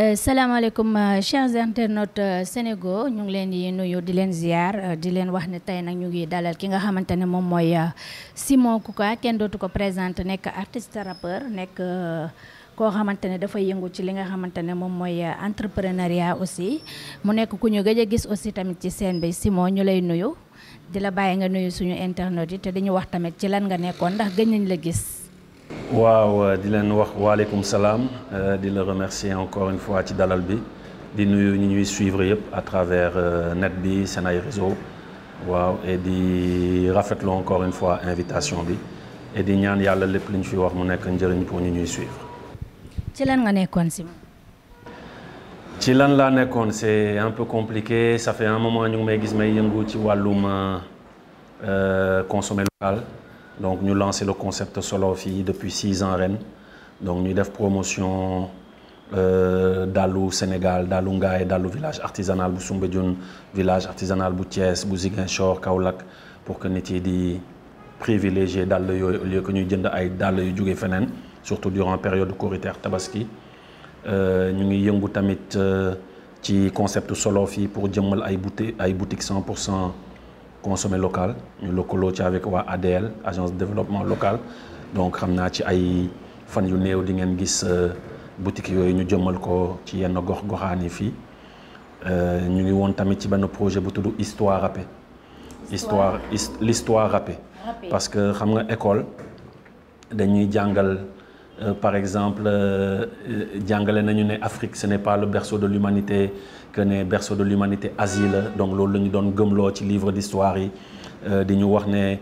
salaamaaleykum chers internautes Sénégal ñu ngi leen di nuyu di leen ziar di leen wax ne tey nag ñu ngi dalal ki nga xamante ne moom mooy Simon Kouka kenn dootu ko présenté nekk artiste rappeur nekk koo xamante ne dafay yëngu ci li nga xamante ne moom mooy entrepreneuriat aussi mu nekk ku ñu gëj a gis aussi tamit ci scène bi Simon ñu lay nuyu di la bàyyi nga nuyu suñu internautes yi te dañu wax tamit ci lan nga nekkoon ndax gëj nañ la gis. waaw di leen wax waaleykum salaam di la remercier encore une fois ci dalal bi di nuyu ñi ñuy suivre yëpp à travers net bi seen ay réseau waaw et di rafetlu encore une fois invitation bi et di ñaan yàlla lépp li ñu fi wax mu nekk njëriñ pour ñu ñuy suivre. ci lan nga nekkoon Simon. ci lan laa nekkoon c'est un peu compliqué ça fait un moment ñu ngi may gis may yëngu ci wàllum consommer local. Donc ñu lancé le concept solo fii depuis 6 ans ren donc ñuy def promotion dalu Sénégal dalu Ngaye dalu village artisanal bu Soumbédioune village artisanal bu Thiès bu Ziguinchor Kaolack pour que nit yi di privilégier dàll yooyu au lieu que ñuy jënd ay dàll yu jóge feneen surtout durant période Korité Tabaski ñu ngi yëngu tamit ci concept solo fii pour jëmmal ay boutiques 100% consommer local ñu lëkkaloo ci avec waa ADL agence de développement local donc xam naa ci ay fan yu néew di ngeen gis boutique yooyu ñu jëmmal ko ci yenn gox-goxaan yi fii ñu ngi woon tamit ci benn projet bu tudd histoire rappée l'histoire rappée parce que xam nga école dañuy jàngal par exemple jàngale nañu ne Afrique ce n'est pas le berceau de l'humanité que ne berceau de l'humanité Asie la donc loolu la ñu doon gëmloo ci livre d'histoire yi di ñu wax ne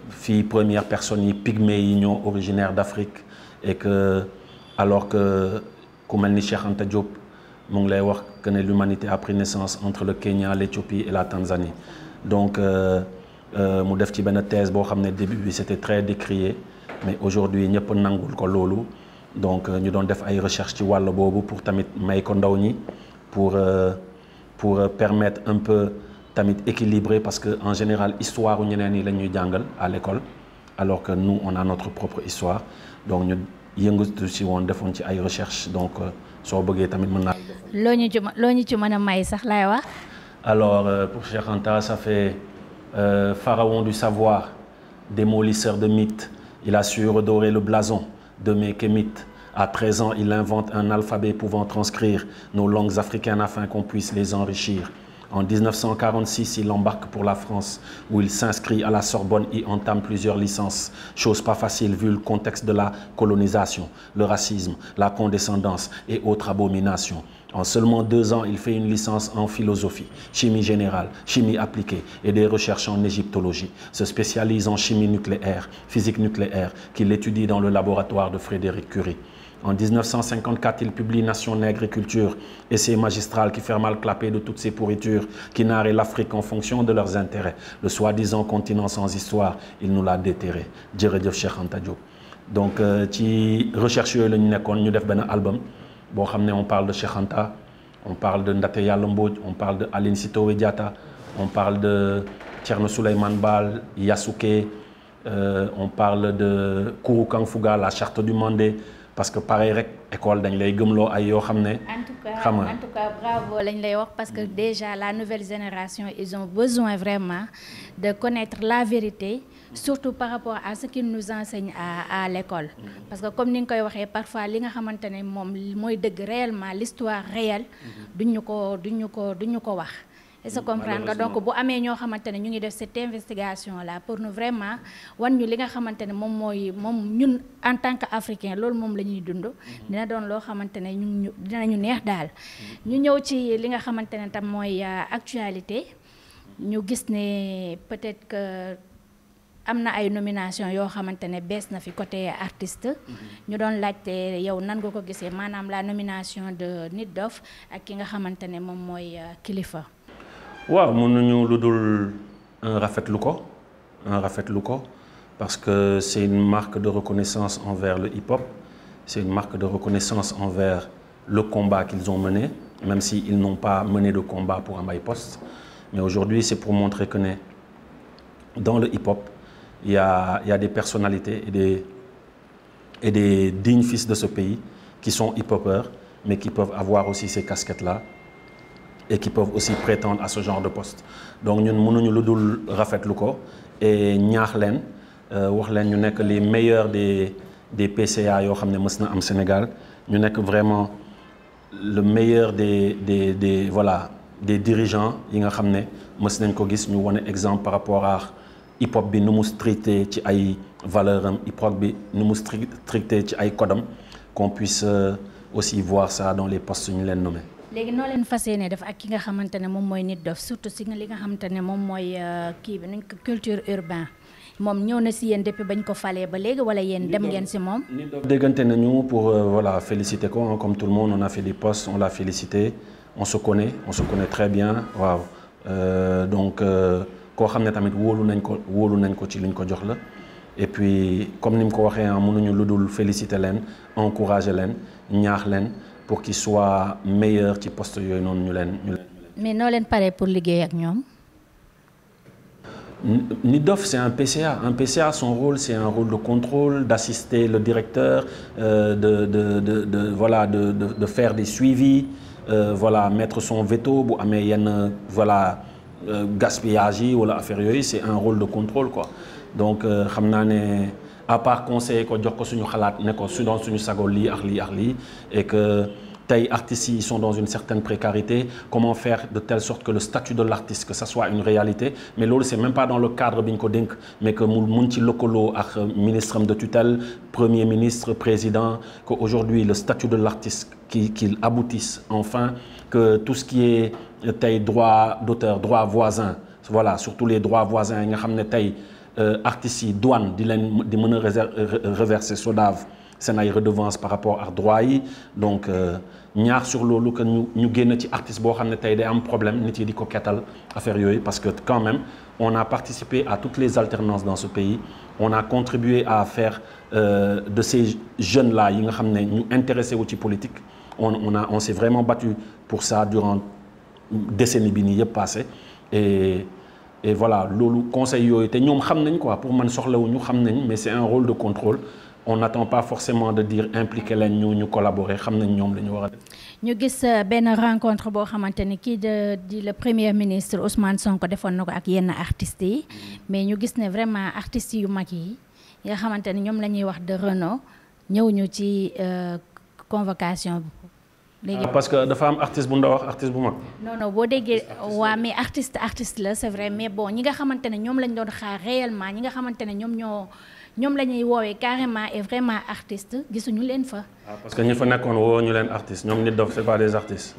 fii première personne yi pygmée yi ñoo originaire d'Afrique et que alors que ku mel ni Cheikh Anta Diop mu ngi lay wax que ne l'humanité a pris naissance entre le Kenya l'Éthiopie et la Tanzanie donc mu def ci benn thèse boo xam ne début bi c'était très décrié mais aujourd'hui ñëpp nangul ko loolu donc ñu doon def ay recherche ci wàll boobu pour tamit may ko ndaw ñi pour permettre un peu tamit équilibrer parce que en général histoire ñeneen ñi la ñuy jàngal à l'école alors que nous on a notre propre histoire donc ñu yëngatu si woon defoon ci ay recherche donc soo bëggee tamit mën naa. loo ñu ci mën a may sax laay wax. alors pour Cheikh Anta ça fait pharaon du savoir démolisseur de mythes il a su redorer le blason de mes kémites. À 13 ans, il invente un alphabet pouvant transcrire nos langues africaines afin qu'on puisse les enrichir. En 1946, il embarque pour la France, où il s'inscrit à la Sorbonne et entame plusieurs licences. Chose pas facile vu le contexte de la colonisation, le racisme, la condescendance et autres abominations. En seulement 2 ans, il fait une licence en philosophie, chimie générale, chimie appliquée et des recherches en égyptologie. Se spécialise en chimie nucléaire, physique nucléaire, qu'il étudie dans le laboratoire de Frédéric Curie. En 1954, il publie Nation Négriculture, essai magistral qui fait mal clapper de toutes ces pourritures qui narraient l'Afrique en fonction de leurs intérêts. Le soi-disant continent sans histoire, il nous l'a déterré. Jërëjëf Cheikh Anta Diop. Donc ci recherche yooyu la ñu nekkoon ñu def benn album boo xam ne on parle de Cheikh Anta, on parle de Ndaté Yalla Mbodj, on parle de Aline Sitoé Diatta, on parle de Thierno Souleymane Baal, Yasuke, on parle de Kourou Kang Fouga, la charte du Mandé. parce que pareil rek école dañ lay gëmloo ay yoo xam ne. en tout cas bravo lañ lay wax parce que déjà la nouvelle génération ils ont besoin vraiment de connaître la vérité surtout par rapport à ce qu'ils nous enseignent à l'école. parce que comme ni nga koy waxee parfois li nga xamante ne moom mooy dëgg réellement l'histoire réelle duñu ko wax. est-ce que comprendre nga donc bu amee ñoo xamante ne ñu ngi def cette investigation là pour nous vraiment wan ñu li nga xamante ne moom ñun en tant que africain loolu moom la ñuy dund dina doon loo xamante ne ñu dinañu neex daal ñu ñëw ci li nga xamante ne tam mooy actualité ñu gis ne peut-être que am na ay nomination yoo xamante ne bees na fi côté artiste ñu doon laajte yow nan nga ko gisee maanaam la nomination de Nit Doff ak ki nga xamante ne moom mooy Kilifeu. waaw mënuñu lu dul rafetlu ko parce que c'est une marque de reconnaissance envers le hip-hop c'est une marque de reconnaissance envers le combat qu'ils ont mené même si ils n'ont pas mené de combat pour am ay poste mais aujourd'hui c'est pour montrer que dans le hip-hop il y a des personnalités et des dignes fils de ce pays qui sont hip-hopeurs mais qui peuvent avoir aussi ces casquettes-là et qui peuvent aussi prétendre à ce genre de poste. Donc ñun mënuñu lu dul rafetlu ko et ñaax leen wax leen ñu nekk les meilleurs des PCA yoo xam ne mës na am Sénégal ñu nekk vraiment le meilleur des voilà des dirigeants yi nga xam ne mës nañ ko gis ñu wane exemple par rapport à hip hop bi nu mu stricté ci ay valeurs am hip hop bi nu mu stricté ci ay codam qu'on puisse aussi voir ça dans les postes ñu leen nommé. léegi noo leen fas yéene def ak ki nga xamante ne moom mooy Nit Doff surtout si li nga xamante ne moom mooy kii bi nuñ ko culture urbain moom ñëw na si yéen depuis bañ ko falee ba léegi wala yéen dem ngeen si moom. Nit Doff déggante nañu pour voilà féliciter ko comme tout le monde on a fait des postes on l'a félicité on se connaît très bien waaw donc koo xam ne tamit wóolu nañ ko ci liñ ko jox la et puis comme ni mu ko waxee mënuñu lu dul féliciter leen encourager leen ñaax leen pour qu'ils soient meilleurs ci poste yooyu noonu ñu leen. mais noo leen paree pour liggéey ak ñoom. Nit Doff c'est un PCA. Un PCA, son rôle, c'est un rôle de contrôle, d'assister le directeur, de faire des suivis, voilà, mettre son veto, bu amee yenn voilà gaspillage yi wala affaire yooyu, c'est un rôle de contrôle quoi. Donc xam naa ne à part conseiller ko jox ko suñu xalaat ne ko su doon suñu sago lii ak lii et que tey artistes yi ils sont dans une certaine précarité comment faire de telle sorte que le statut de l'artiste que ça soit une réalité mais loolu c'est même pas dans le cadre bi ñu ko dénk mais que mu mun ci lëkkaloo ak ministre de tutelle premier ministre président que aujourd'hui le statut de l'artiste qu'il aboutisse enfin que tout ce qui est tey droit d'auteur droit voisin voilà surtout les droits voisins yi nga xam ne tey artistes yi douane di mën a reverser SODAV seen ay redevance par rapport ak droit yi donc ñaar sur loolu que ñu génn ci artiste boo xam ne tey day am problème nit yi di ko kettal affaire yooyu parce que quand même on a participé à toutes les alternances dans ce pays on a contribué à faire de ces jeunes là yi nga xam ne ñu intéressé wu ci politique on s'est vraiment battu pour ça durant décennie bi nii yëpp passé et voilà loolu conseil yooyu te ñoom xam nañ quoi pour man soxlawuñu xam nañ mais c'est un rôle de contrôle on n'attend pas forcément de dire impliquer leen ñu collaborer xam nañ ñoom la ñu war a def. ñu gis benn rencontre boo xamante ni kii di le premier ministre Ousmane Sonko defoon na ko ak yenn artistes yi mais ñu gis ne vraiment artistes yu mag yi nga xamante ni ñoom la ñuy wax de renom ñëw ñu ci convocation bi. léegi parce que dafa am artiste bu ndaw ak artiste bu mag. non boo déggee waa mais artiste la c'est vrai mais bon ñi nga xamante ne ñoom lañ doon xaar réellement ñi nga xamante ne ñoom la ñuy woowee carrément et vraiment artiste gisuñu leen fa. parce que ñi fa nekkoon woo ñu leen artiste ñoom Nit Doff c'est pas des artistes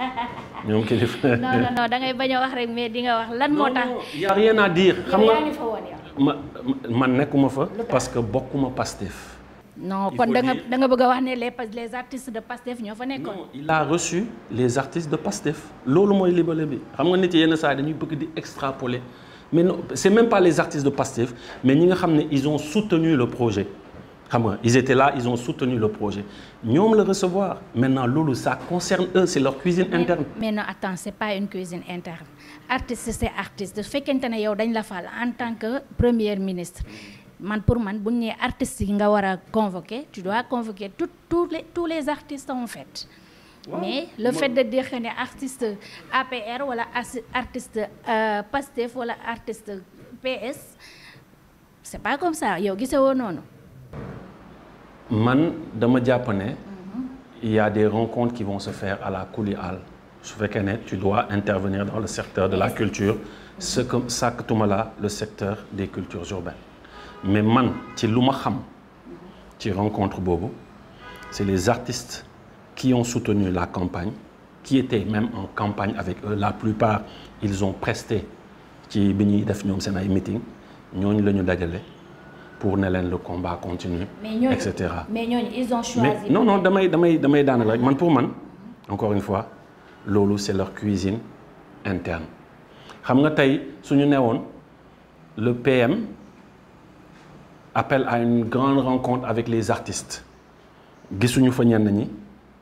ñoom kilifa. non da ngay bañ a wax rek mais di nga wax lan moo tax. y a rien à dire. xam nga yaa ngi fa woon yow. man nekkuma fa. parce que bokkuma Pastef. non kon da nga bëgg a wax ne les artistes de Pastef ñoo fa nekkoon. non il a reçu les artistes de Pastef loolu mooy libellé bi xam nga nit yenn saa dañuy bëgg di extrapoler mais non c'est même pas les artistes de Pastef mais ñi nga xam ne ils ont soutenu le projet xam nga ils étaient là ils ont soutenu le projet ñoom la recevoir maintenant loolu ça concerne eux c'est leur cuisine interne. mais non attends c'est pas une cuisine interne artiste c'est artiste su fekkente ne yow dañ la fal en tant que premier ministre. pour man bu ñu nee artistes yi nga war a convoquer tu dois convoquer tous les artistes en fait. Wow. Mais le fait de dire que ne artiste APR wala artiste Pastef wala artiste PS c'est pas comme ça yow gisee woo noonu. man dama jàpp ne. il y a des rencontres qui vont se faire à la Kuli Hall su fekkee ne tu dois intervenir dans le secteur de la culture ce que sàkkatuma la le secteur des cultures urbaines. mais man ci lu ma xam ci rencontre boobu c'est les artistes qui ont soutenu la campagne qui étaient même en campagne avec eux la plupart ils ont presté ci bi ñuy def ñoom seen ay meeting ñooñu la ñu dajale pour ne leen le combat continue et cetera mais ñooñu ils ont choisi non damay daanaka rek man pour man encore une fois loolu c'est leur cuisine interne xam nga tey suñu newoon le PM appelle à une grande rencontre avec les artistes gisuñu fa ñenn ñi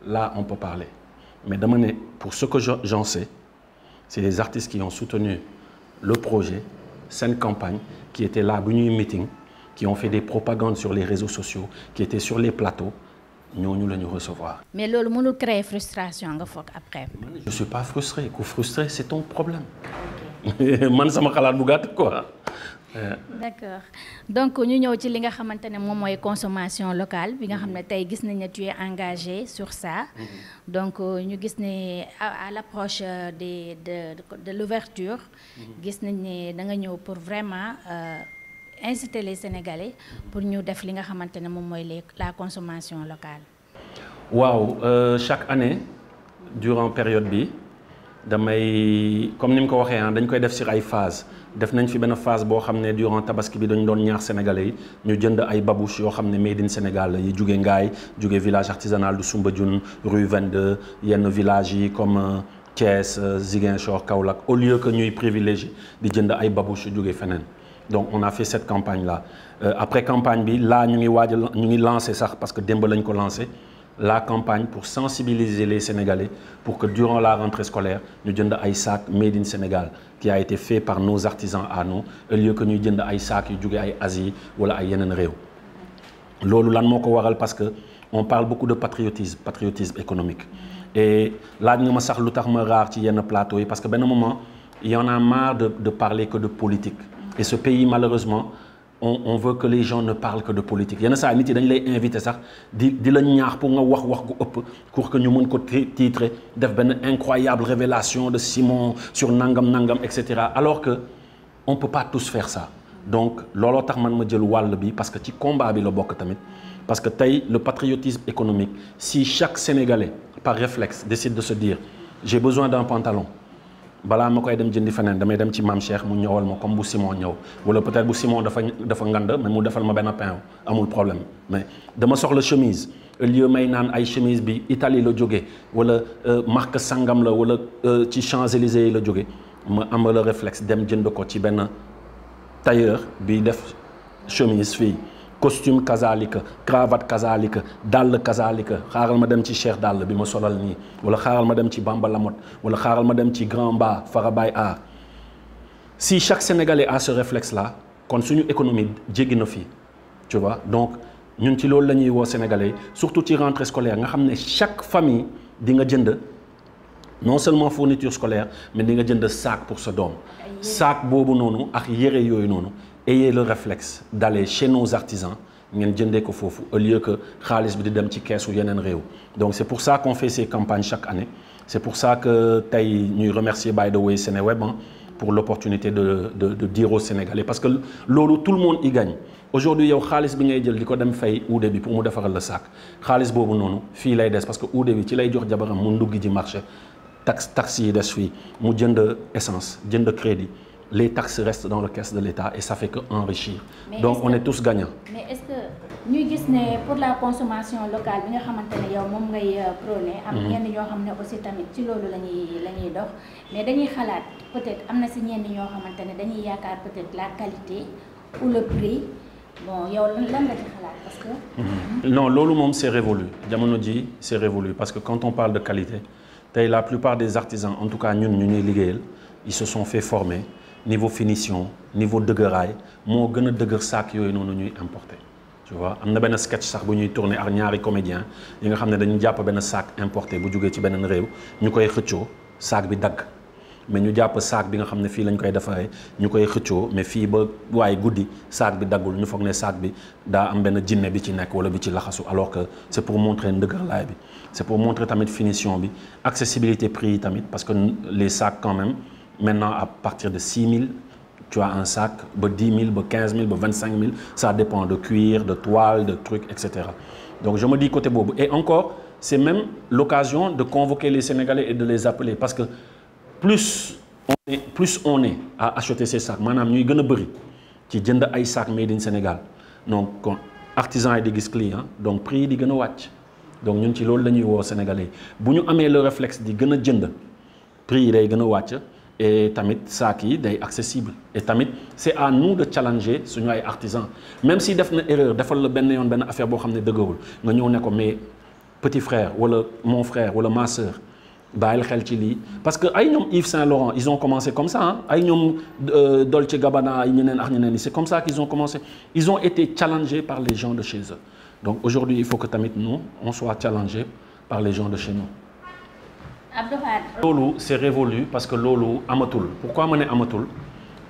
là on peut parler mais dama ne pour ce que j'en sais c'est les artistes qui ont soutenu le projet seen campagne qui étaient là bu ñuy meeting qui ont fait des propagandes sur les réseaux sociaux qui étaient sur les plateaux ñooñu la ñu recevoir. mais loolu mënul créer frustration nga foog après. Je suis pas frustré ku frustré c'est ton problème. man sama xalaat bu gàtt quoi. D'accord donc ñu ñëw ci li nga xamante ne moom mooy consommation locale bi nga xam ne tey gis nañ ne tu es engagé sur ça. Donc ñu gis ne à l'approche de l'ouverture gis nañ ne da nga ñëw pour vraiment inciter les Sénégalais pour ñu def li nga xamante ne moom mooy la consommation locale. waaw chaque année durant période bi damay comme ni mu ko waxee dañ koy def sur ay phase def nañ fi benn phase boo xam ne durant tabaski bi dañ doon ñaax sénégalais yi ñu jënd ay babouche yoo xam ne made in Sénégal yi jóge Ngaye jóge village artisanal du Soumbédioune rue 22 yenn village yi comme Thiès Ziguinchor Kaolack au lieu que ñuy privilégier di jënd ay babouche jóge feneen. Donc on a fait cette campagne là après campagne bi là ñu ngi lancé sax parce que démb lañ ko lancé la campagne pour sensibiliser les Sénégalais pour que durant la rentrée scolaire ñu jënd ay sacs made in Sénégal qui a été fait par nos artisans à nous au lieu que ñuy jënd ay sacs yu jóge ay Asie wala ay yeneen réew. loolu lan moo ko waral parce que on parle beaucoup de patriotisme économique et laaj nga ma sax lu tax ma raar ci yenn plateau yi parce que benn moment il y en a marre de parler que de politique. Et ce pays, malheureusement, on veut que les gens ne parlent que de politique. Il y en a ça, nit yi dañ lay invité sax di la ñaax pour nga wax gu ëpp pour que ñu mën ko titrer def benn incroyable révélation de Simon sur nangam etc. Alors que on peut pas tous faire ça. Donc looloo tax man ma jël wàll bi parce que ci combat bi la bokk tamit parce que tey le patriotisme économique si chaque Sénégalais par réflexe décide de se dire j'ai besoin d'un pantalon. balaa ma koy dem jëndi feneen damay dem ci Mame Cheikh mu ñëwal ma comme bu Simon ñëw wala peut-être bu Simon dafa ngand mais mu defal ma benn pain amul problème mais dama soxla chemise au lieu may naan ay chemise bi Italie la jóge wala marque sangam la wala ci Champs-Élysées la jóge ma am le réflexe dem jënd ko ci benn tailleur bi def chemise fii costume kazalika cravate kazalika dàll kazalika xaaral ma dem ci Cheikh dàll bi ma solal nii wala xaaral ma dem ci Bamba Lamotte wala xaaral ma dem ci Grand Mba Farabay Art si chaque Sénégalais a ce réflexe là kon suñu économie jéggi na fii tu vois donc ñun ci loolu la ñuy woo Sénégalais surtout ci rentrée scolaire nga xam ne chaque famille di nga jënd non seulement fourniture scolaire mais di nga jënd sac pour sa doom sac boobu noonu ak yére yooyu noonu ayez le réflexe d'aller chez nos artisans ngeen jëndee ko foofu au lieu que xaalis bi di dem ci keesu yeneen réew donc c'est pour ça qu'on fait ces campagnes chaque année c'est pour ça que tey ñuy remercier by the way Seneweb pour l'opportunité de dire aux Sénégalais parce que loolu tout le monde y gagne aujourd'hui yow xaalis bi ngay jël di ko dem fay uude bi pour mu defaral la sac xaalis boobu noonu fii lay des parce que uude bi ci lay jox jabaram mu nduggi ji marché taxes yi des fii mu jënd essence jënd crédit les taxes restent dans la caisse de l'État et ça fait que enrichir. Donc on est tous gagnants. Mais est-ce que ñuy gis ne pour la consommation locale bi nga xamante ne yow moom ngay prôné. am ñenn ñoo xam ne aussi tamit ci loolu la ñuy dox mais dañuy xalaat peut-être am na si ñenn ñoo xamante ne dañuy yaakaar peut-être la qualité ou le prix bon yow lan nga ci xalaat parce que. Non loolu moom c'est révolu jamono ji c'est révolu parce que quand on parle de qualité tey la plupart des artisans en tout cas ñun ñu ñuy liggéeyal ils se sont fait former. Niveau finition niveau dëgëraay moo gën a dëgër sac yooyu noonu ñuy importer tu vois am na benn sketch sax bu ñuy tourner ak ñaari comédien yi nga xam ne dañu jàpp benn sac importé bu jógee ci beneen réew ñu koy xëccoo sac bi dagg mais ñu jàpp sac bi nga xam ne fii lañ koy defaree ñu koy xëccoo mais fii ba waaye guddi sac bi daggul ñu foog ne sac bi daa am benn jinne bi ci nekk wala bi ci laxasu alors que c'est pour montrer ndëgërlaay bi c'est pour montrer tamit finition bi accessibilité prix yi tamit parce que les sacs quand même maintenant à partir de 6 000 tu as un sac ba 10 000 ba 15 000 ba 25 000 ça dépend de cuir de toile de trucs etc. Donc je me dis côté boobu et encore c'est même l'occasion de convoquer les Sénégalais et de les appeler parce que plus on est à acheter ces sacs maanaam ñuy gën a bëri ci jënd ay sacs made in Sénégal donc kon artisans yi di gis client donc prix yi di gën a wàcc donc ñun ci loolu la ñuy woo Sénégalais bu ñu amee le réflexe di gën a jënd prix yi day gën a wàcc. Et tamit saak yi day accessible et tamit c'est à nous de challenger suñu ay artisans même si def na erreur defal la benn yoon benn affaire boo xam ne dëgërul nga ñëw ne ko mais petit frère wala mon frère wala ma sœur bàyyil xel ci lii parce que ay ñoom Yves Saint Laurent ils ont commencé comme ça ay ñoom Dolce Gabbana ay ñeneen ak ñeneen c'est comme ça qu'ils ont commencé ils ont été challengés par les gens de chez eux Donc aujourd'hui, il faut que tamit nous, on soit challengés par les gens de chez nous. Lolo, c'est révolu parce que Lolo, amatul. Pourquoi on est amatul?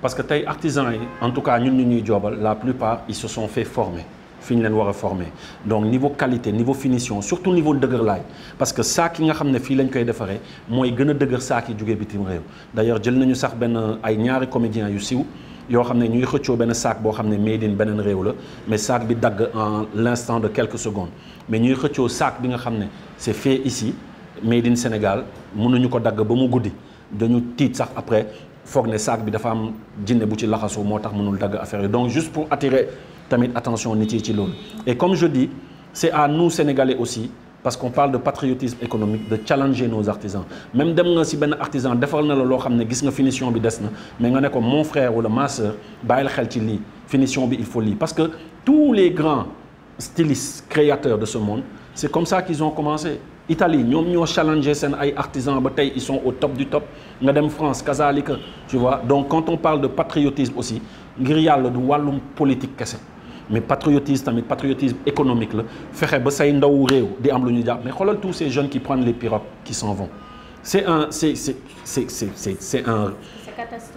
Parce que les artisans, en tout cas, nous, la plupart, ils se sont fait former. Fin leen war a former. Donc niveau qualité, niveau finition, surtout niveau dëgër laay. Parce que saak yi nga xam ne fii lañ koy defaree mooy gën a dëgër saak yi jógee bitim réew. D'ailleurs jël nañu sax benn ay ñaari comédiens yu siiw yoo xam ne ñuy xëccoo benn saak boo xam ne made in beneen réew la mais saak bi dagg en l'instant de quelques secondes. Mais ñuy xëccoo saak bi nga xam ne c'est fait ici made in Sénégal mënuñu ko dagg ba mu guddi dañu tiit sax après foog ne saak bi dafa am jinne bu ci laxasoo moo tax mënul dagg affaire yi. Donc juste pour attirer tamit attention nit yi ci loolu. Et comme je dis, c'est à nous Sénégalais aussi, parce qu'on parle de patriotisme économique, de challenger nos artisans. Même dem nga si benn artisan defal na la loo xam ne gis nga finition bi des na mais nga ne ko mon frère wala ma sœur bàyyil xel ci lii finition bi il faut lii. Parce que tous les grands stylistes créateurs de ce monde, c'est comme ça qu'ils ont commencé. Italie ñoom ñoo challenger seen ay artisans ba tey ils sont au top du top. Nga dem France kazaalika, tu vois. Donc quand on parle de patriotisme aussi ngir yàlla du wàllum politique kese. Mais patriotisme économique la fexe ba say ndaw réew di am lu ñu jàpp mais xoolal tous ces jeunes qui prennent les pirogues qui s'en vont c'est un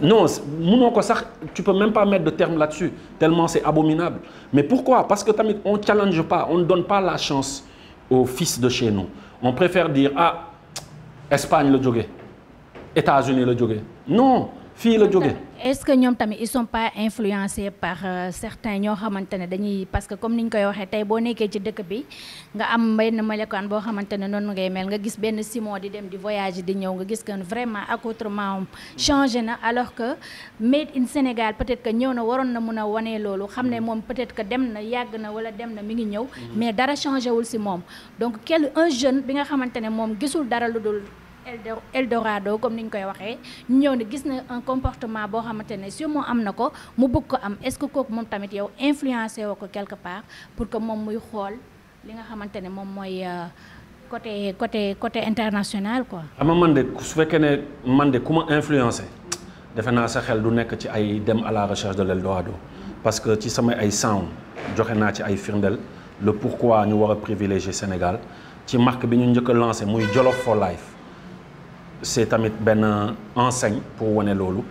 non mënoo ko sax tu peux même pas mettre de terme là-dessus tellement c'est abominable. Mais pourquoi? Parce que tamit on challenge pas, on ne donne pas la chance aux fils de chez nous. On préfère dire ah Espagne la jóge États-Unis la jóge non fii la jóge. Est-ce que ñoom tamit ils sont pas influencés par certains ñoo xamante ne dañuy parce que comme ni ñu koy waxee tey boo nekkee ci dëkk bi nga am benn melokaan boo xamante ne noonu ngay mel nga gis benn Simon di dem di voyage di ñëw nga gis que vraiment accoutrement changé na alors que made in Sénégal peut-être que ñëw na waroon na mun a wane loolu xam ne moom peut-être que dem na yàgg na wala dem na mi ngi ñëw mais dara changé wul si moom donc un jeune bi nga xamante ne moom gisul dara lu dul Eldorado comme ni ñu koy waxee ñëw ne gis na un comportement boo xamante ne si moom am na ko mu bëgg ko am est-ce que kooku moom tamit yow influencé woo ko quelque part pour que moom muy xool li nga xamante ne moom mooy côté international quoi. ama man de su fekkee ne man de ku ma influencé defe naa sa xel du nekk ci ay dem à la recherche de l'Eldorado parce que ci sama ay sound joxe naa ci ay firndeel le pourquoi ñu war a privilégier Sénégal ci marque bi ñu njëkk a lancé muy Jollof for Life. C'est tamit benn enseigne pour wane loolu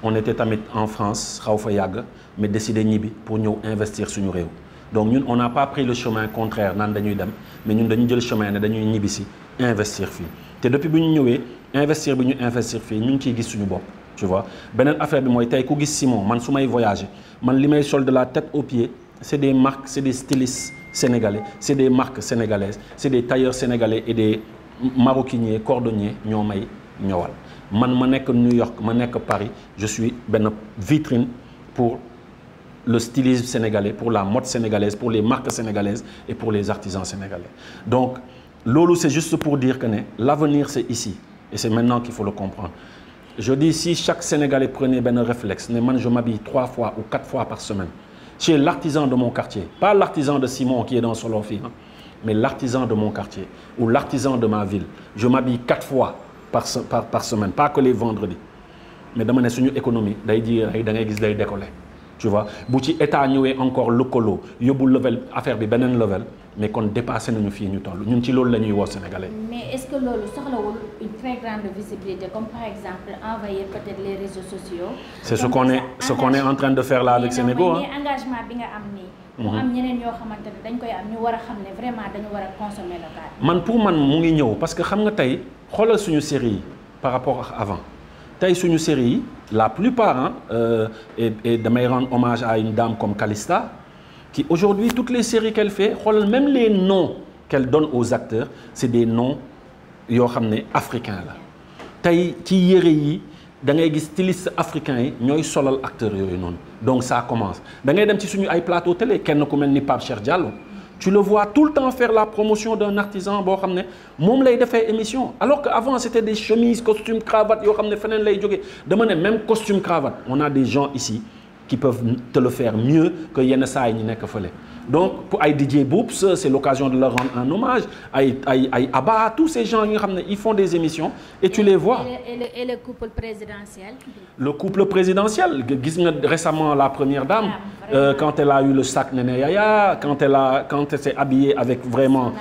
on était tamit en France xaw fa yàgg mais décidé ñibbi pour ñëw investir suñu réew donc ñun on n'a pas pris le chemin contraire naan dañuy dem mais ñun dañu jël chemin ne dañuy ñibbi si investir fii te depuis bi ñu ñëwee investir bi ñu investir fii ñu ngi ciy gis suñu bopp tu vois. Beneen affaire bi mooy tey ku gis Simon man su may voyager man li may sol de la tête aux pieds c'est des marques c'est des stylistes sénégalais c'est des marques sénégalaises c'est des tailleurs sénégalais et des maroquiniers cordonniers ñoo may ñëwal man ma nekk New York ma nekk Paris je suis benn vitrine pour le stylisme sénégalais pour la mode sénégalaise pour les marques sénégalaises et pour les artisans sénégalais. Donc loolu c'est juste pour dire que ne l'avenir c'est ici et c'est maintenant qu'il faut le comprendre. Je dis si chaque Sénégalais prenait benn réflexe ne man je m'habille 3 fois ou 4 fois par semaine chez l'artisan de mon quartier pas l'artisan de Simon qui est dans Solofi mais l'artisan de mon quartier ou l'artisan de ma ville je m'habille 4 fois par semaine pas que les vendredis mais dama ne suñu économie day ji da ngay gis day décoller tu vois bu ci état ñëwee encore lëkkaloo yóbbu level affaire bi beneen level mais kon dépassé nañu fii ñu toll ñun ci loolu la ñuy woo Sénégalais. Mais est-ce que loolu soxlawul une très grande visibilité comme par exemple envahir peut-être les réseaux sociaux. C'est ce qu'on est en train de faire là avec Sénégo mais engagement bi nga am nii. mu am ñeneen yoo xamante ne dañ koy am ñu war a xam ne vraiment dañu war a consommer local. man pour man mu ngi ñëw parce que xam nga tey xoolal suñu série yi par rapport ak avant tey suñu série yi la plupart et damay rendre hommage à une dame comme Calista qui aujourd'hui toutes les séries qu'elle fait xoolal même les noms qu'elle donne aux acteurs c'est des noms yoo xam ne africains la tey ci yére yi da ngay gis styliste africains yi ñooy solal acteurs yooyu noonu donc ça commence da ngay dem ci suñu ay plateau télé kenn ku mel ni Pape Cheikh Diallo tu le vois tout le temps faire la promotion d'un artisan boo xam ne moom lay defee émission alors que avant c'était des chemises costumes cravates yoo xam ne feneen lay jógee dama ne même costume cravate on a des gens ici qui peuvent te le faire mieux que yenn saa yi ñu nekk fële. Donc pour ay DJ Boops, c'est l'occasion de leur rendre un hommage. Ay Abba, tous ces gens ils font des émissions et tu les vois. Et le couple présidentiel. Le couple présidentiel, récemment la première dame, quand elle a eu le sac Néné Yaya, quand elle s'est habillée avec vraiment,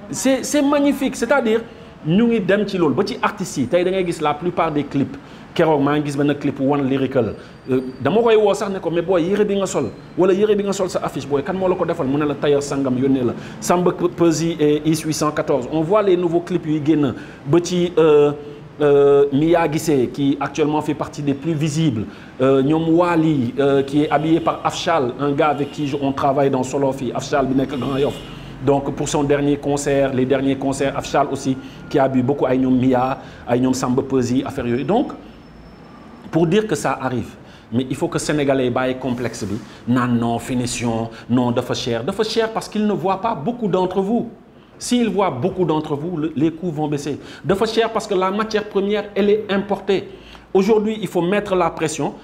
c'est magnifique. C'est-à-dire nous ngi dem ci loolu ba ci artistes yi tey da ngay gis la plupart des clips. Keroog maa ngi gis benn clip One Lyrical dama koy woo sax ne ko mais booy yére bi nga sol wala yére bi nga sol sa affiche booy kan moo la ko defal mu ne la tailleur sangam yónnee la Samba Peuzzi et IS 814 on voit les nouveaux clips yuy génn ba ci Mia Guissé qui actuellement fait partie des plus visibles ñoom Wali qui est habillé par Afchal un gars avec qui on travaille dans Solofi Afchal bi nekk Grand Yoff. Donc pour son dernier concert, les derniers concerts, Afchal aussi, qui a habillé beaucoup à Mia, à Samba Peuzzi, affaire yooyu. Donc, pour dire que ça arrive, mais il faut que les Sénégalais aient complexe. Non, finition, non, de cher parce qu'ils ne voient pas beaucoup d'entre vous. S'ils voient beaucoup d'entre vous, les coûts vont baisser. De cher parce que la matière première, elle est importée. Aujourd'hui, il faut mettre la pression.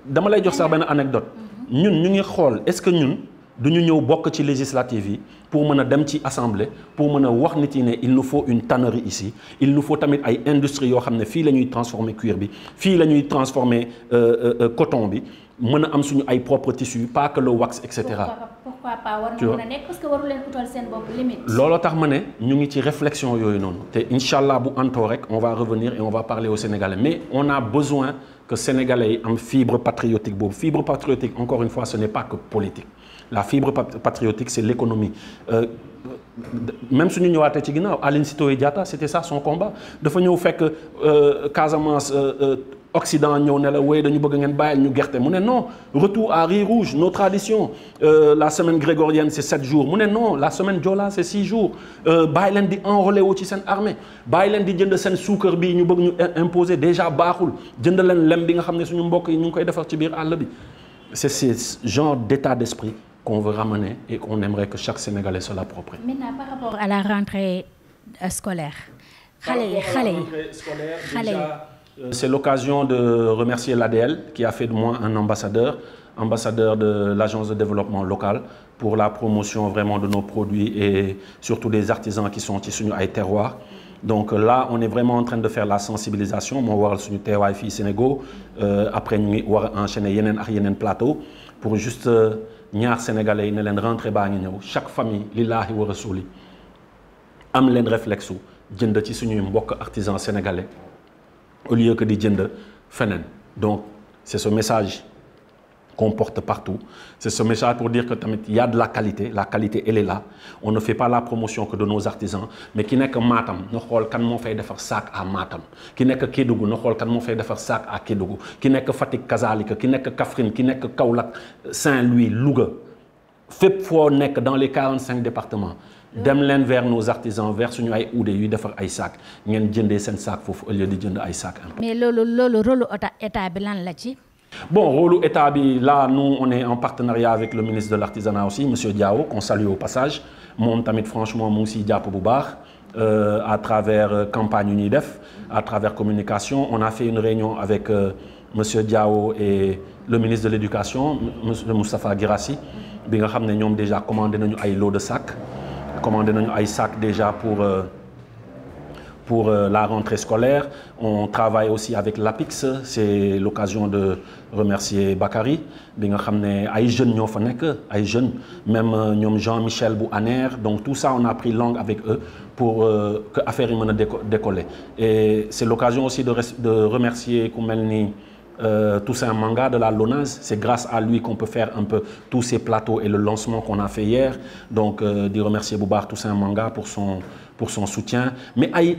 Dans ma une anecdote. Nous, est-ce que nous, nous ñëw bokk ci législative yi pour mën a dem ci assemblée pour mën a wax nit yi ne il nous faut une tannerie ici il nous faut tamit ay industries yoo xam ne fii la ñuy transformer cuir bi fii la ñuy transformer coton bi mën a am suñu ay propres tissus pas que le wax et cetera. pourquoi pas war na mën a nekk parce que waru leen utal seen bopp limite. looloo tax ma ne ñu ngi ci réflexion yooyu noonu te incha allah bu antoo rek on va revenir et on va parler aux Sénégalais mais on a besoin que Sénégalais yi am fibre patriotique boobu fibre patriotique encore une fois ce n'est pas que politique. La fibre patriotique, c'est l'économie. Même si nous sommes allés à Aline Sitoé Diatta, c'était ça son combat. De fait, nous fait que Casamance, Occident, nous avons non, retour à riz rouge, nos traditions. La semaine grégorienne, c'est 7 jours. Non, la semaine Djola, c'est 6 jours. Bailen dit enrôler au Tisen armée. Bailen dit jënd sen suukar bi ñu bëgg ñu imposer déjà baaxul. Jënd leen lem bi nga xamné suñu mbokk yi ñu koy défar ci biir àll bi. C'est ce genre d'état d'esprit qu'on veut ramener et qu'on aimerait que chaque Sénégalais se l'approprie. Maintenant, par rapport à la rentrée scolaire, c'est l'occasion de remercier l'ADL qui a fait de moi un ambassadeur de l'Agence de développement local pour la promotion vraiment de nos produits et surtout des artisans qui sont issus à terroirs. Donc là, on est vraiment en train de faire la sensibilisation. Moi, on va sur Terroir fii Sénégal. Après, nous allons enchaîner yenen plateau pour juste ñaar Sénégalais ne leen rentré baa ngi ñëw chaque famille lillahi wa rasuli am leen réflexe jënd ci suñuy mbokk artisans sénégalais au lieu que di jënd feneen. Donc c'est ce message qu'on porte partout. C'est ce message pour dire que il y a de la qualité elle est là. On ne fait pas la promotion que de nos artisans, mais qui n'est que Matam, nous xol kan mo fay defar sac à Matam. Qui n'est que Kédougou, nous xol kan mo fay defar sac à Kédougou. Qui n'est que Fatick Kazalika, qui n'est que Kaffrine, qui n'est que Kaolack, Saint-Louis, Louga. Fépp fo nek dans les 45 départements. Dem len vers nos artisans, vers suñu ay oudé yu defar ay sac. Ngeen jëndé sen sac fofu au lieu de jënd ay sac. Mais lolu rôle état bi lan la ci? Bon, rôle état bi, là, nous, on est en partenariat avec le ministre de l'Artisanat aussi, M. Diao, qu'on salue au passage. Mon tamit, franchement, mon aussi Diapo Boubar, à travers campagne UNIDEF, à travers communication. On a fait une réunion avec M. Diao et le ministre de l'Éducation, M. Moustapha Guirassi. Nous avons déjà commandé un lot de sacs. Commandé un sac déjà pour la rentrée scolaire. On travaille aussi avec l'APIX. C'est l'occasion de remercier Bakary. Bien ay jeunes ñoo fa nekk, ay jeunes, même Jean-Michel Bouhaner. Donc tout ça, on a pris langue avec eux pour que l'affaire décoller. Et c'est l'occasion aussi de remercier Koumelni Toussaint Manga de la LONASE. C'est grâce à lui qu'on peut faire un peu tous ces plateaux et le lancement qu'on a fait hier. Donc, de remercier Boubar Toussaint Manga pour son soutien. Mais ay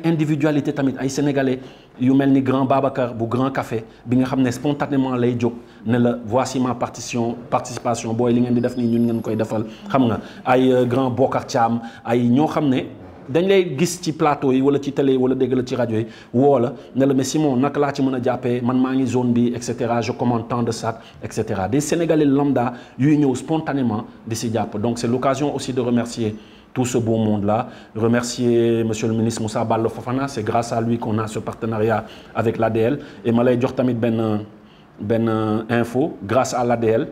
individualité tamit, ay Sénégalais, yu melni Grand Babacar bu Grand Café, bi nga xamné spontanément lay jóg ne la voici ma participation boy li ngeen di def ni ñun ngeen koy defal xam nga ay Grand Bokar Thiam ay ñoo xamné dañ lay gis ci plateau yi wala ci télé wala dégg la ci rajo yi woo la ne la mais Simon naka laa ci mën a jàppee man maa ngi zone bi et cetera je commande tant de sacs et cetera des Sénégalais lambda yuy ñëw spontanément di si jàpp. Donc c'est l'occasion aussi de remercier tout ce beau monde-là, remercier Monsieur le ministre Moussa Balla Fofana, c'est grâce à lui qu'on a ce partenariat avec l'ADL. Et ma lay jox tamit benn info grâce à l'ADL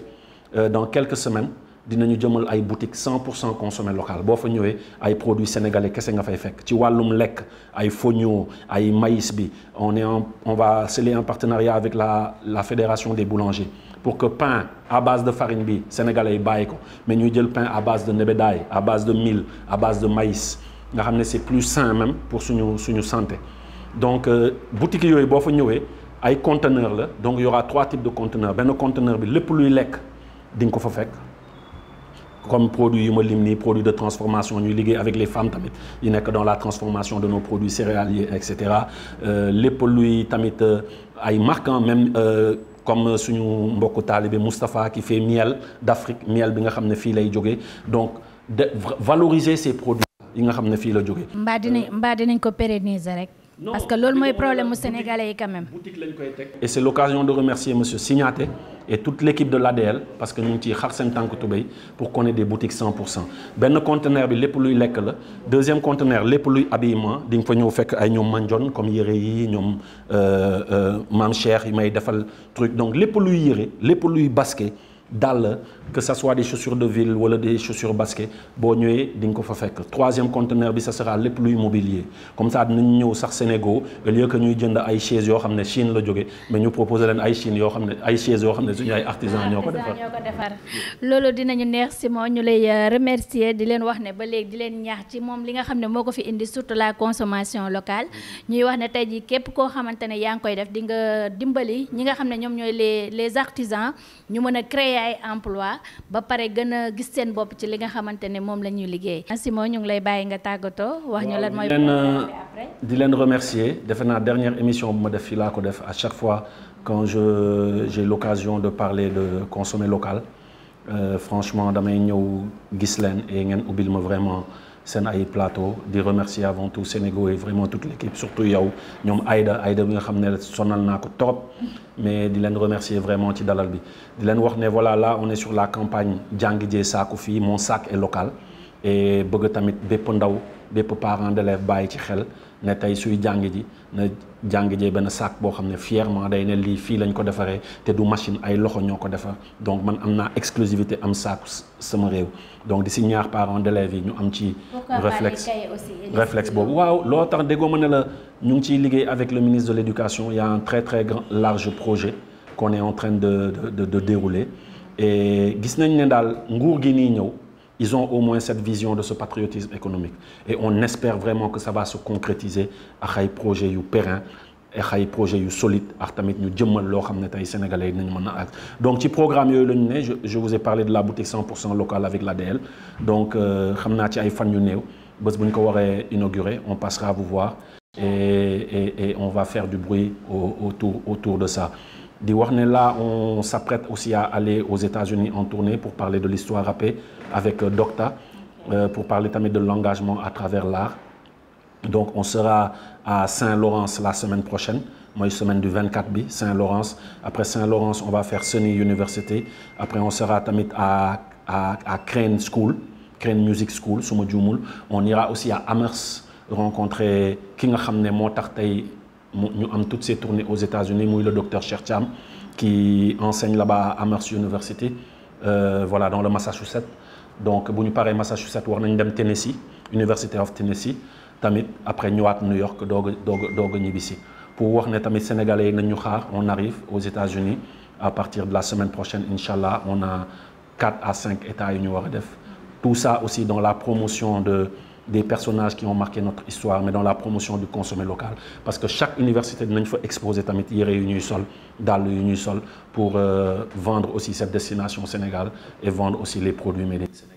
dans quelques semaines dinañu jëmal ay boutiques 100% consommé local boo fa ñëwee ay produits sénégalais kese nga fay fekk ci wàllum lekk ay fognon ay maïs bi on va sceller un partenariat avec la fédération des boulangers pour que pain à base de farine bi sénégalais yi bàyyi ko mais ñuy jël pain à base de nebedaay à base de mil à base de maïs nga xam ne c'est plus sain même pour suñu santé donc boutique yooyu boo fa ñëwee ay conteneurs la donc il y aura 3 types de conteneurs benn conteneur bi lépp luy lekk di nga ko fa fekk comme produits yu ma lim nii produits de transformation ñuy liggéey avec les femmes tamit yi nekk dans la transformation de nos produits céréaliers et cetera lépp luy tamit ay marques même comme suñu mbokku taalibe Moustapha qui fait miel d'Afrique miel bi nga xam ne fii lay jógee donc de valoriser ces produits yi nga xam ne fii la jógee. mbaa dinañ ko pérenniser rek. parce que loolu mooy problème mu sénégalais yi quand même. boutique lañ koy teg. Et c'est l'occasion de remercier monsieur Signaté et toute l'équipe de l'ADL parce que ñu ngi ciy xar seen tànk tubéy pour qu'on ait des boutiques 100%. benn conteneur bi lépp luy lekk la deuxième conteneur lépp luy habillement di nga fa ñëw fekk ay ñoom manjon comme yére yi ñoom maam Cheikh yi may defal truc donc lépp luy yére lépp luy basket dàll que ça soit des chaussures de ville wala des chaussures basket boo ñëwee di nga ko fa fekk troisième conteneur bi ça sera lépp luy mobilier comme ça dinañ ñëw sax Sénégal au lieu que ñuy jënd ay chaises yoo xam ne Chine la jóge mais ñu proposer leen ay Chine yoo xam ne ay chaises yoo xam ne suñu ay artisans ñoo ko defar. loolu dinañu neex Simon ñu lay remercier di leen wax ne ba léegi di leen ñaax ci moom li nga xam ne moo ko fi indi surtout la consommation locale ñuy wax ne tey jii képp koo xamante ne yaa ngi koy def di nga dimbali ñi nga xam ne ñoom ñooy les artisans ñu mën a créer ay emploi ba pare gën a gis seen bopp ci li nga xamante ne moom la ñuy liggéey. Simon ñu ngi lay bàyyi nga tàggatoo wax ñu lan mooy. di leen remercier defe naa dernière émission bu ma def fii laa ko def à chaque fois quand j'ai l'occasion de parler de consommer local franchement damay ñëw gis leen et ngeen ubbil ma vraiment seen ay plateau di remercier avant tout Sénégal et vraiment toute l'équipe surtout yow ñoom Aïda bi nga xam ne sonal naa ko trop mais di leen remercier vraiment ci dalal bi di leen wax ne voilà là on est sur la campagne jàngi jee saaku fii mon sac est local et bëgg tamit bépp ndaw bépp parent d'élève bàyyi ci xel ne tey suy jàngi ji na jàngi jee benn sac boo xam ne fièrement day ne lii fii lañ ko defaree te du machine ay loxo ñoo ko defar donc man am naa exclusivité am sac sama réew donc di si ñaar parents d'élèves yi ñu am ci réflexe boobu waaw loo tax déggoo ma ne la ñu ngi ciy liggéey avec le ministre de l'éducation il y a un très très large projet qu'on est en train de dérouler et gis nañ ne daal nguur gi nii ñëw ils ont au moins cette vision de ce patriotisme économique et on espère vraiment que ça va se concrétiser ak ay projets yu pérennes ak ay projets yu solides ak tamit ñu jëmmal loo xam ne tey sénégalais yi nañu mën a ak donc ci programme yooyu la ñu ne je vous ai parlé de la boutique 100% locale avec l'ADL donc xam naa ci ay fan yu néew bés bu ñu ko waree inaugurer on passera vous voir et on va faire du bruit autour de ça. di wax ne là on s'apprête aussi à aller aux États-Unis en tournée pour parler de l'histoire râpée avec Docta pour parler tamit de l'engagement à travers l'art donc on sera à Saint-Laurence la semaine prochaine mooy semaine du 24 bi Saint-Laurence après Saint-Laurence on va faire SUNY Université après on sera tamit à Crane School Crane Music School su ma juumul on ira aussi à Amherst rencontrer ki nga xam ne moo tax tey ñu am toutes ces tournées aux États-Unis muy le docteur Cheikh Thiam qui enseigne là-bas à Amherst University voilà dans le Massachusetts donc bu ñu paree Massachusetts war nañ dem Tennessee University of Tennessee tamit après ñëwaat New York doog a ñibbisi pour wax ne tamit sénégalais yi nañ ñu xaar on arrive aux États-Unis à partir de la semaine prochaine inchallah on a 4 à 5 états yu ñu war a def tout ça aussi dans la promotion des personnages qui ont marqué notre histoire mais dans la promotion du consommé local parce que chaque université dinañ fa exposer tamit yére yu ñuy sol dàll yu ñuy sol pour vendre aussi cette destination Sénégal et vendre aussi les produits made in Sénégal.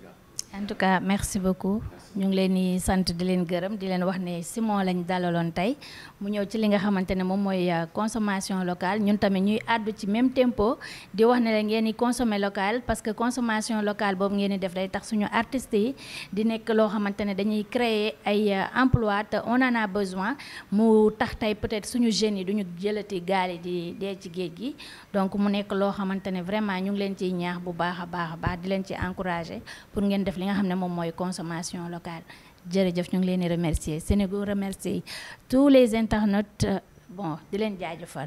En tout cas merci beaucoup ñu ngi leen di sant di leen gërëm di leen wax ne Simon lañ dalaloon tey mu ñëw ci li nga xamante ne moom mooy consommation locale ñun tamit ñuy àddu ci même tempo di wax ne la ngeen di consommer local parce que consommation locale boobu ngeen di def day tax suñu artistes yi di nekk loo xamante ne dañuy créer ay emploi te on en a besoin mu tax tey peut-être suñu jeunes yi duñu jëlati gaal yi di dee ci géej gi donc mu nekk loo xamante ne vraiment ñu ngi leen ciy ñaax bu baax a baax di leen ci encourager pour ngeen def li nga xam ne moom mooy consommation locale jërëjëf ñu ngi leen di remercier Sénégal remercier tous les internautes bon di leen jaajëfal